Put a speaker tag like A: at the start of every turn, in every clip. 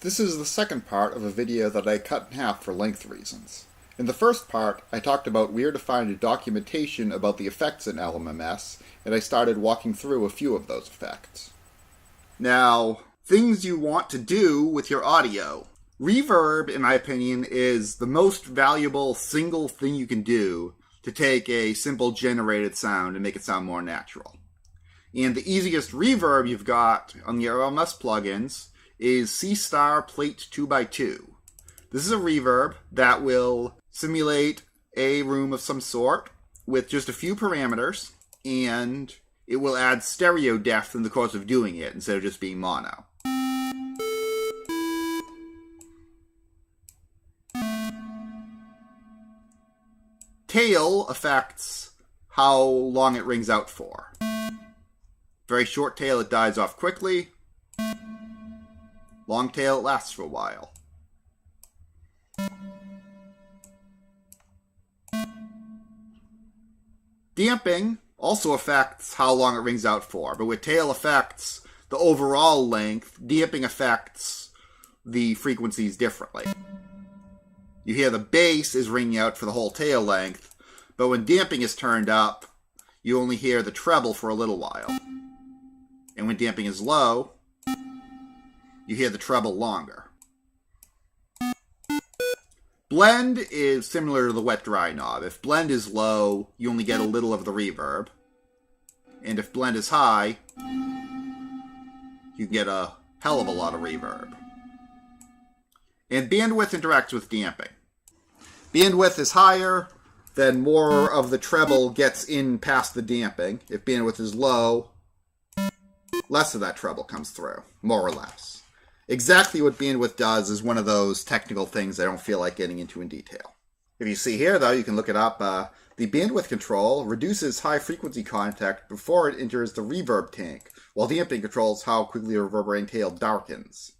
A: This is the second part of a video that I cut in half for length reasons. In the first part, I talked about where to find documentation about the effects in LMMS, and I started walking through a few of those effects. Now, things you want to do with your audio. Reverb, in my opinion, is the most valuable single thing you can do to take a simple generated sound and make it sound more natural. And the easiest reverb you've got on the LMMS plugins is C* Plate 2x2. This is a reverb that will simulate a room of some sort with just a few parameters, and it will add stereo depth in the course of doing it instead of just being mono. Tail affects how long it rings out for. Very short tail, it dies off quickly. Long tail, it lasts for a while. Damping also affects how long it rings out for, but with tail affects the overall length, damping affects the frequencies differently. You hear the bass is ringing out for the whole tail length, but when damping is turned up, you only hear the treble for a little while. And when damping is low, you hear the treble longer. Blend is similar to the wet-dry knob. If blend is low, you only get a little of the reverb. And if blend is high, you get a hell of a lot of reverb. And bandwidth interacts with damping. Bandwidth is higher, then more of the treble gets in past the damping. If bandwidth is low, less of that treble comes through, more or less. Exactly what bandwidth does is one of those technical things I don't feel like getting into in detail. If you see here, though, you can look it up. The bandwidth control reduces high-frequency contact before it enters the reverb tank, while damping controls how quickly the reverberating tail darkens.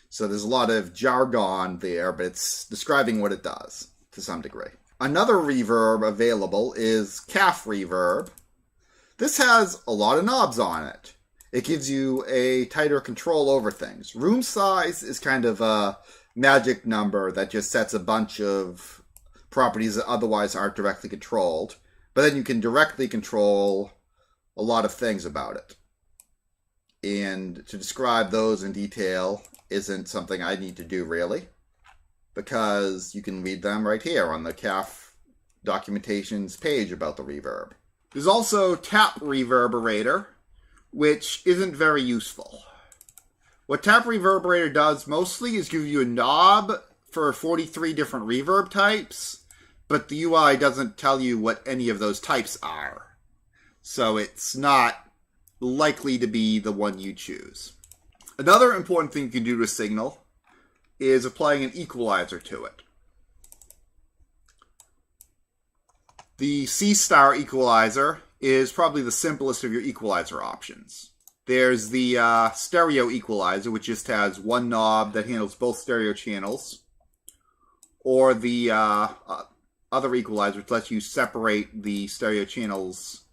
A: So there's a lot of jargon there, but it's describing what it does to some degree. Another reverb available is calf reverb. This has a lot of knobs on it. It gives you a tighter control over things. Room size is kind of a magic number that just sets a bunch of properties that otherwise aren't directly controlled. But then you can directly control a lot of things about it. And to describe those in detail isn't something I need to do really, because you can read them right here on the CAF documentation's page about the reverb. There's also tap reverberator, which isn't very useful. What tap reverberator does mostly is give you a knob for 43 different reverb types, but the UI doesn't tell you what any of those types are. So it's not likely to be the one you choose. Another important thing you can do to a signal is applying an equalizer to it. The C* equalizer is probably the simplest of your equalizer options. There's the stereo equalizer, which just has one knob that handles both stereo channels, or the other equalizer, which lets you separate the stereo channels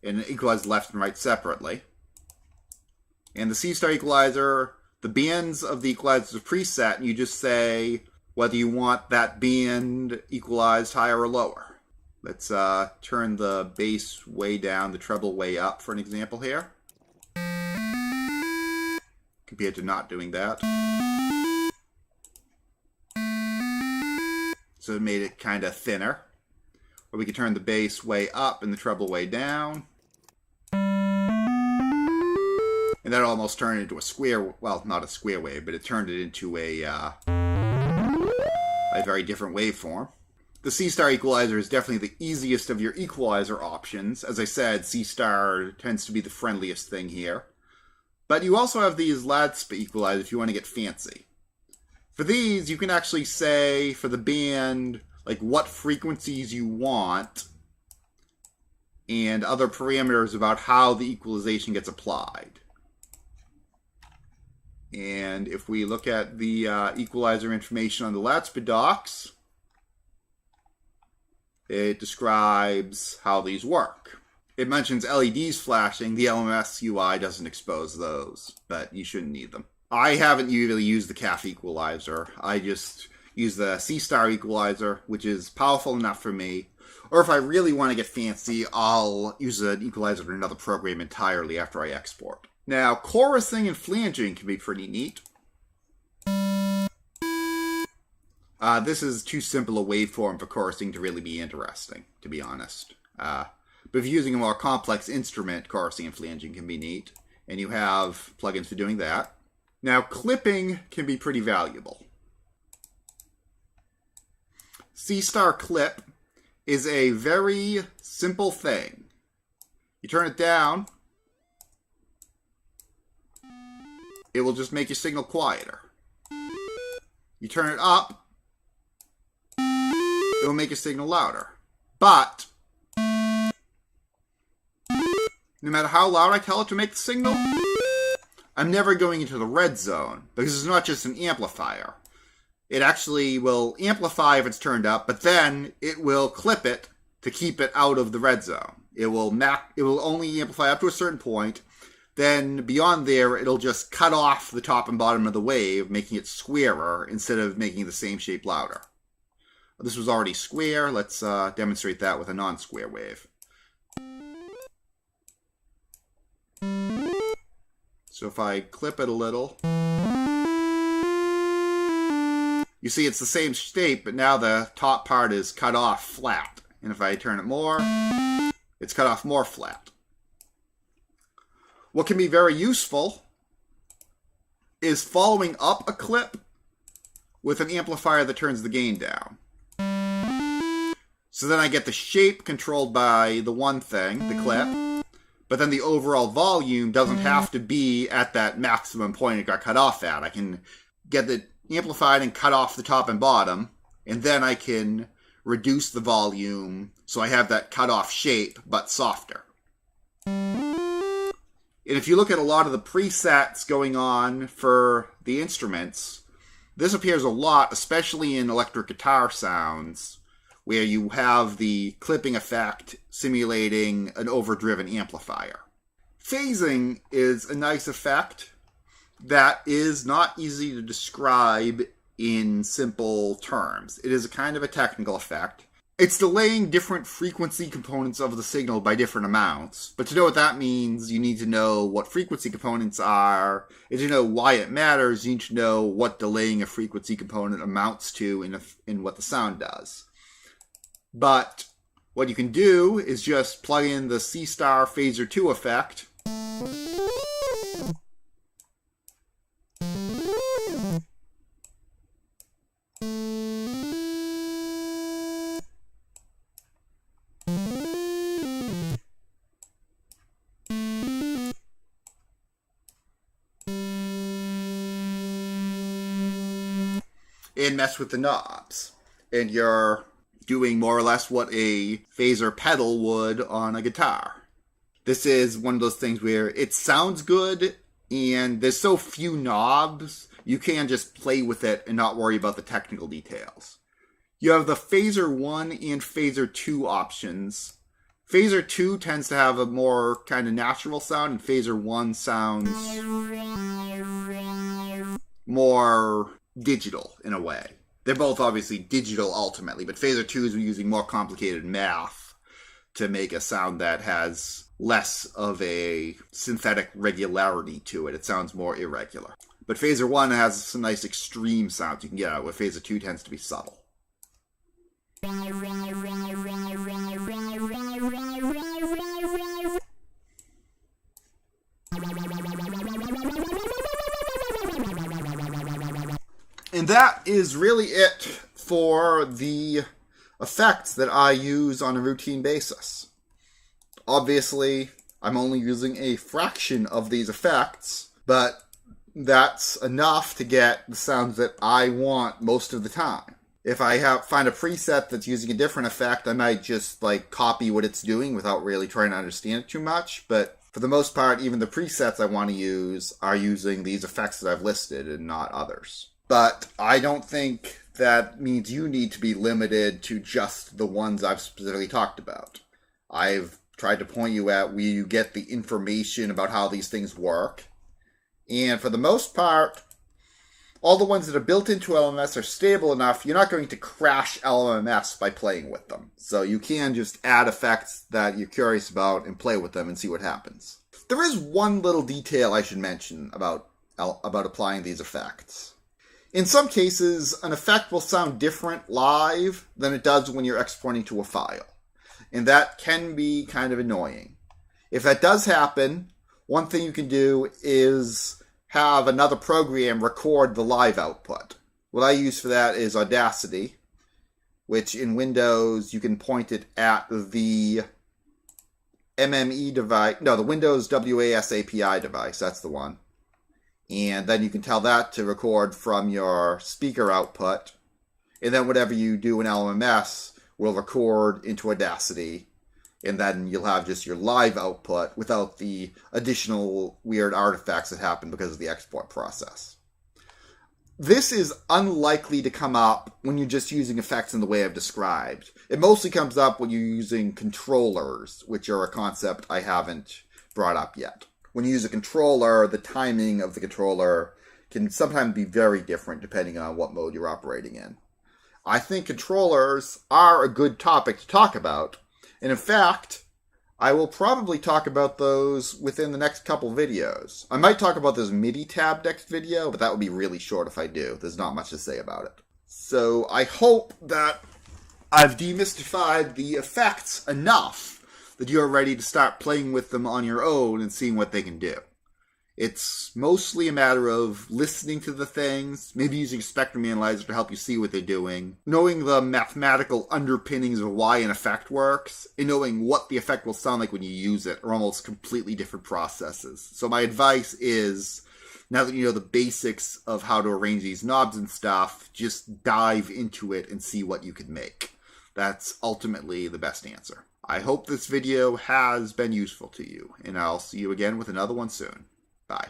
A: and equalize left and right separately. And the C* equalizer, the bands of the equalizer is preset, and you just say whether you want that band equalized higher or lower. Let's turn the bass way down, the treble way up for an example here, compared to not doing that. So it made it kind of thinner. Or we could turn the bass way up and the treble way down. And that almost turned it into a square, well, not a square wave, but it turned it into a very different waveform. The C* equalizer is definitely the easiest of your equalizer options. As I said, C* tends to be the friendliest thing here. But you also have these LMMS equalizers if you want to get fancy. For these, you can actually say, for the band, like what frequencies you want, and other parameters about how the equalization gets applied. And if we look at the equalizer information on the LMMS docs, it describes how these work. It mentions LEDs flashing. The LMMS UI doesn't expose those, but you shouldn't need them. I haven't really used the CAF equalizer. I just use the C-star equalizer, which is powerful enough for me. Or if I really want to get fancy, I'll use an equalizer in another program entirely after I export. Now, chorusing and flanging can be pretty neat. This is too simple a waveform for chorusing to really be interesting, to be honest. But if you're using a more complex instrument, chorusing and flanging can be neat. And you have plugins for doing that. Now, clipping can be pretty valuable. C-star clip is a very simple thing. You turn it down, it will just make your signal quieter. You turn it up, it will make your signal louder. But no matter how loud I tell it to make the signal, I'm never going into the red zone, because it's not just an amplifier. It actually will amplify if it's turned up, but then it will clip it to keep it out of the red zone. It will only amplify up to a certain point. Then beyond there, it'll just cut off the top and bottom of the wave, making it squarer instead of making the same shape louder. This was already square. Let's demonstrate that with a non-square wave. So if I clip it a little, you see it's the same shape, but now the top part is cut off flat. And if I turn it more, it's cut off more flat. What can be very useful is following up a clip with an amplifier that turns the gain down. So then I get the shape controlled by the one thing, the clip, but then the overall volume doesn't have to be at that maximum point it got cut off at. I can get it amplified and cut off the top and bottom, and then I can reduce the volume so I have that cut off shape, but softer. And if you look at a lot of the presets going on for the instruments, this appears a lot, especially in electric guitar sounds, where you have the clipping effect simulating an overdriven amplifier. Phasing is a nice effect that is not easy to describe in simple terms. It is a kind of a technical effect. It's delaying different frequency components of the signal by different amounts. But to know what that means, you need to know what frequency components are. And to know why it matters, you need to know what delaying a frequency component amounts to in what the sound does. But what you can do is just plug in the C-star phaser 2 effect. And mess with the knobs. And you're doing more or less what a phaser pedal would on a guitar. This is one of those things where it sounds good, and there's so few knobs, you can just play with it and not worry about the technical details. You have the phaser 1 and phaser 2 options. Phaser 2 tends to have a more kind of natural sound, and phaser 1 sounds more digital in a way. They're both obviously digital ultimately, but phaser 2 is using more complicated math to make a sound that has less of a synthetic regularity to it. It sounds more irregular. But phaser 1 has some nice extreme sounds you can get out, where phaser 2 tends to be subtle. And that is really it for the effects that I use on a routine basis. Obviously, I'm only using a fraction of these effects, but that's enough to get the sounds that I want most of the time. If I find a preset that's using a different effect, I might just copy what it's doing without really trying to understand it too much. But for the most part, even the presets I want to use are using these effects that I've listed and not others. But I don't think that means you need to be limited to just the ones I've specifically talked about. I've tried to point you at where you get the information about how these things work, And for the most part, all the ones that are built into LMMS are stable enough, you're not going to crash LMMS by playing with them. So you can just add effects that you're curious about and play with them and see what happens. There is one little detail I should mention about applying these effects. In some cases, an effect will sound different live than it does when you're exporting to a file. And that can be kind of annoying. If that does happen, one thing you can do is have another program record the live output. What I use for that is Audacity, which in Windows you can point it at the MME device, no, the Windows WAS API device, that's the one. And then you can tell that to record from your speaker output. And then whatever you do in LMMS will record into Audacity. And then you'll have just your live output without the additional weird artifacts that happen because of the export process. This is unlikely to come up when you're just using effects in the way I've described. It mostly comes up when you're using controllers, which are a concept I haven't brought up yet. When you use a controller, the timing of the controller can sometimes be very different depending on what mode you're operating in. I think controllers are a good topic to talk about. And in fact, I will probably talk about those within the next couple videos. I might talk about this MIDI tab next video, but that would be really short if I do. There's not much to say about it. So I hope that I've demystified the effects enough that you're ready to start playing with them on your own and seeing what they can do. It's mostly a matter of listening to the things, maybe using a spectrum analyzer to help you see what they're doing, knowing the mathematical underpinnings of why an effect works, and knowing what the effect will sound like when you use it are almost completely different processes. So my advice is, now that you know the basics of how to arrange these knobs and stuff, just dive into it and see what you can make. That's ultimately the best answer. I hope this video has been useful to you, and I'll see you again with another one soon. Bye.